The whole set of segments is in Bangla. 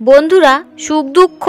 বন্ধুরা, সুখ দুঃখ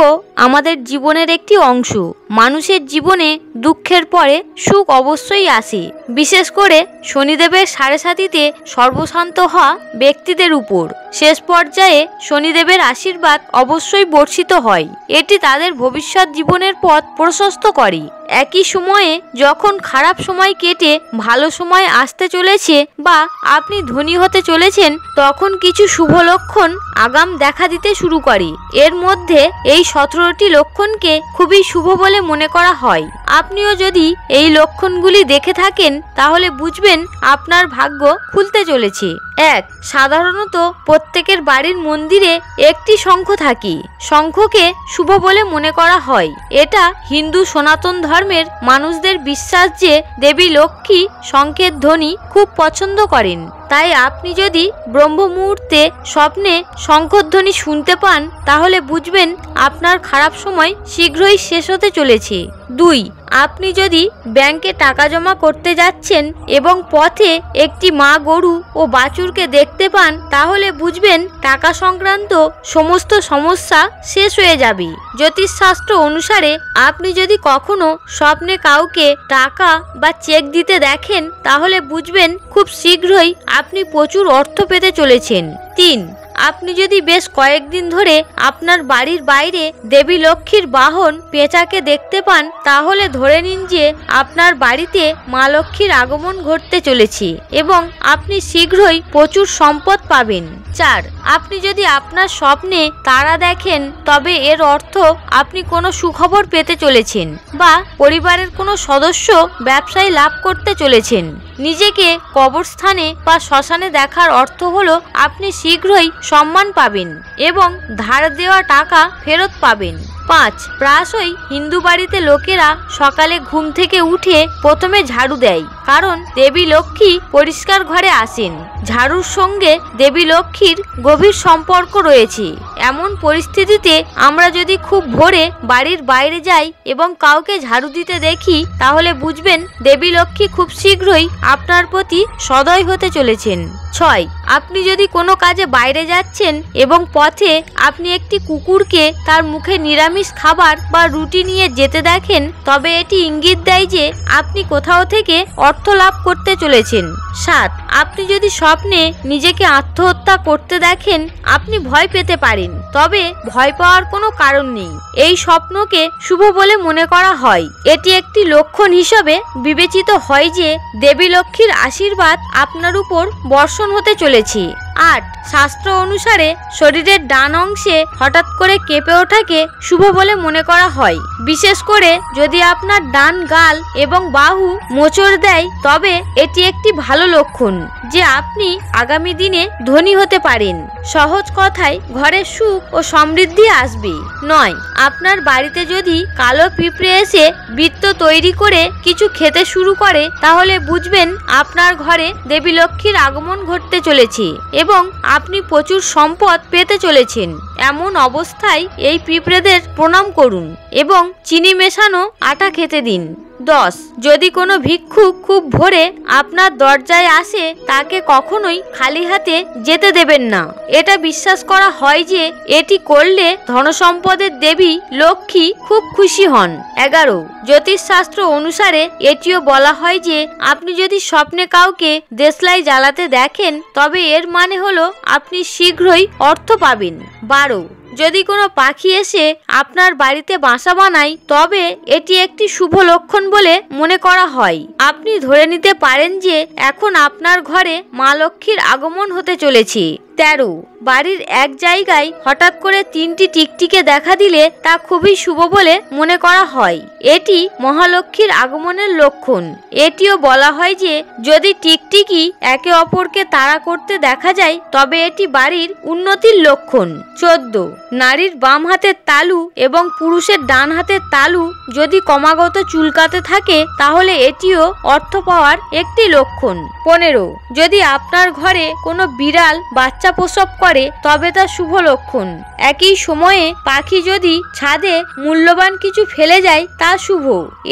আমাদের জীবনের একটি অংশ। মানুষের জীবনে দুঃখের পরে সুখ অবশ্যই আসে, বিশেষ করে শনিদেবের সাড়ে সাতিতে সর্বশান্ত হওয়া ব্যক্তিদের উপর শেষ পর্যায়ে শনিদেবের আশীর্বাদ অবশ্যই বর্ষিত হয়। এটি তাদের ভবিষ্যৎ জীবনের পথ প্রশস্ত করে। একই সময়ে যখন খারাপ সময় কেটে ভালো সময় আসতে চলেছে বা আপনি ধনী হতে চলেছেন, তখন কিছু শুভ লক্ষণ আগাম দেখা দিতে শুরু করে। এর মধ্যে এই 17টি লক্ষণকে খুবই শুভ বলে মনে করা হয়। আপনিও যদি এই লক্ষণগুলি দেখে থাকেন তাহলে বুঝবেন আপনার ভাগ্য খুলতে চলেছে। 1. সাধারণত প্রত্যেকের বাড়ির মন্দিরে একটি শঙ্খ থাকে। শঙ্খকে শুভ বলে মনে করা হয়। এটা হিন্দু সনাতন ধর্মের মানুষদের বিশ্বাস যে দেবী লক্ষ্মী শঙ্খের ধ্বনি খুব পছন্দ করেন। তাই আপনি যদি ব্রহ্ম মুহূর্তে স্বপ্নে শঙ্খধ্বনি শুনতে পান তাহলে বুঝবেন আপনার খারাপ সময় শীঘ্রই শেষ হতে চলেছে। 2. আপনি যদি ব্যাংকে টাকা জমা করতে যাচ্ছেন এবং পথে একটি মা গরু ও বাছুরকে দেখতে পান তাহলে বুঝবেন টাকা সংক্রান্ত সমস্ত সমস্যা শেষ হয়ে যাবে। জ্যোতিষশাস্ত্র অনুসারে আপনি যদি কখনো স্বপ্নে কাউকে টাকা বা চেক দিতে দেখেন তাহলে বুঝবেন খুব শীঘ্রই আপনি প্রচুর অর্থ পেতে চলেছেন। 3. আপনি যদি বেশ কয়েকদিন ধরে আপনার বাড়ির বাইরে দেবী লক্ষ্মীর বাহন পেঁচাকে দেখতে পান তাহলে ধরে নিন যে আপনার বাড়িতে মা লক্ষ্মীর আগমন ঘটতে চলেছে এবং আপনি শীঘ্রই প্রচুর সম্পদ পাবেন। 4. আপনি যদি আপনার স্বপ্নে তারা দেখেন তবে এর অর্থ আপনি কোনো সুখবর পেতে চলেছেন বা পরিবারের কোনো সদস্য ব্যবসায় লাভ করতে চলেছেন। নিজেকে কবরস্থানে বা শ্মশানে দেখার অর্থ হলো আপনি শীঘ্রই সম্মান পাবেন এবং ধার দেওয়া টাকা ফেরত পাবেন। 5. প্রায়শই হিন্দু বাড়িতে লোকেরা সকালে ঘুম থেকে উঠে প্রথমে ঝাড়ু দেয়, কারণ দেবী লক্ষ্মী পরিষ্কার ঘরে আসেন। ঝাড়ুর সঙ্গে দেবী লক্ষ্মীর গভীর সম্পর্ক রয়েছে। এমন পরিস্থিতিতে আমরা যদি খুব ভোরে বাড়ির বাইরে যাই এবং কাউকে ঝাড়ু দিতে দেখি তাহলে বুঝবেন দেবী লক্ষ্মী খুব শীঘ্রই আপনার প্রতি সদয় হতে চলেছেন। 6. আপনি যদি কোনো কাজে বাইরে যাচ্ছেন এবং পথে আপনি একটি কুকুরকে তার মুখে নিরামিষ খাবার বা রুটি নিয়ে যেতে দেখেন তবে এটি ইঙ্গিত দেয় যে আপনি কোথাও থেকে অর্থ লাভ করতে চলেছেন। 7. আপনি যদি স্বপ্নে নিজেকে আত্মহত্যা করতে দেখেন আপনি ভয় পেতে পারেন, তবে ভয় পাওয়ার কোনো কারণ নেই। এই স্বপ্নকে শুভ বলে মনে করা হয়। এটি একটি লক্ষণ হিসেবে বিবেচিত হয় যে দেবী লক্ষ্মীর আশীর্বাদ আপনার উপর বর্ষণ হতে চলেছে। 8. শাস্ত্র অনুসারে শরীরের ডান অংশে হঠাৎ করে কেঁপে ওঠাকে শুভ বলে মনে করা হয়। বিশেষ করে যদি আপনার ডান গাল এবং বাহু মোচড় দেয় তবে এটি একটি ভালো লক্ষণ যে আপনি আগামী দিনে ধনী হতে পারেন। সহজ কথায় ঘরে সুখ ও সমৃদ্ধি আসবে। 9. আপনার বাড়িতে যদি কালো পিঁপড়ে এসে বৃত্ত তৈরি করে কিছু খেতে শুরু করে তাহলে বুঝবেন আপনার ঘরে দেবী লক্ষ্মীর আগমন ঘটতে চলেছে এবং আপনি প্রচুর সম্পদ পেতে চলেছেন। এমন অবস্থায় এই পিঁপড়েদের প্রণাম করুন এবং চিনি মেশানো আটা খেতে দিন। 10. যদি কোনো ভিক্ষুক খুব ভোরে আপনার দরজায় আসে তাকে কখনোই খালি হাতে যেতে দেবেন না। এটা বিশ্বাস করা হয় যে এটি করলে ধনসম্পদের দেবী লক্ষ্মী খুব খুশি হন। 11. জ্যোতিষশাস্ত্র অনুসারে এটিও বলা হয় যে আপনি যদি স্বপ্নে কাউকে দেশলাই জ্বালাতে দেখেন তবে এর মানে হলো আপনি শীঘ্রই অর্থ পাবেন। 12. যদি কোনো পাখি এসে আপনার বাড়িতে বাসা বানায় তবে এটি একটি শুভ লক্ষণ বলে মনে করা হয়। আপনি ধরে নিতে পারেন যে এখন আপনার ঘরে মা লক্ষ্মীর আগমন হতে চলেছে। 13. বাড়ির এক জায়গায় হঠাৎ করে 3টি টিকটিকে দেখা দিলে তা খুবই শুভ বলে মনে করা হয়। এটি মহালক্ষ্মীর আগমনের লক্ষণ। এটিও বলা হয় যে যদি টিকটিকি একে অপরকে তাড়া করতে দেখা যায় তবে এটি বাড়ির উন্নতির লক্ষণ। 14. নারীর বাম হাতের তালু এবং পুরুষের ডান হাতের তালু যদি ক্রমাগত চুলকাতে থাকে তাহলে এটিও অর্থ পাওয়ার একটি লক্ষণ। 15. যদি আপনার ঘরে কোনো বিড়াল বাচ্চা বাচ্চা প্রসব করে তবে তা শুভ লক্ষণ। একই সময়ে পাখি যদি ছাদে মূল্যবান কিছু ফেলে যায় তা শুভ।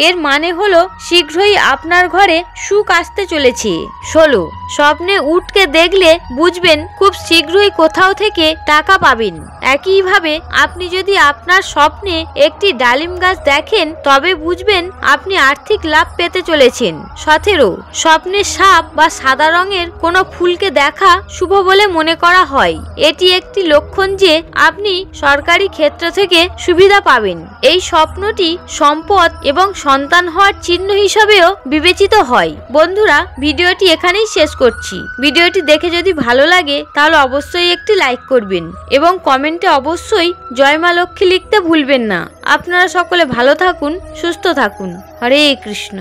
এর মানে হলো শীঘ্রই আপনার ঘরে সুখ আসতে চলেছে। 16 স্বপ্নে উটকে দেখলে বুঝবেন খুব শীঘ্রই কোথাও থেকে টাকা পাবেন। একইভাবে আপনি যদি আপনার স্বপ্নে একটি ডালিম গাছ দেখেন তবে বুঝবেন আপনি আর্থিক লাভ পেতে চলেছেন। 17 স্বপ্নে সাপ বা সাদা রঙের কোনো ফুলকে দেখা শুভ বলে মনে করা হয়। এটি একটি লক্ষণ যে আপনি সরকারি ক্ষেত্র থেকে সুবিধা পাবেন। এই স্বপ্নটি সম্পদ এবং সন্তান হওয়ার চিহ্ন হিসাবেও বিবেচিত হয়। বন্ধুরা, ভিডিওটি এখানেই শেষ করছি। ভিডিওটি দেখে যদি ভালো লাগে তাহলে অবশ্যই একটি লাইক করবেন এবং কমেন্টে অবশ্যই জয় মা লক্ষ্মী লিখতে ভুলবেন না। আপনারা সকলে ভালো থাকুন, সুস্থ থাকুন। হরে কৃষ্ণ।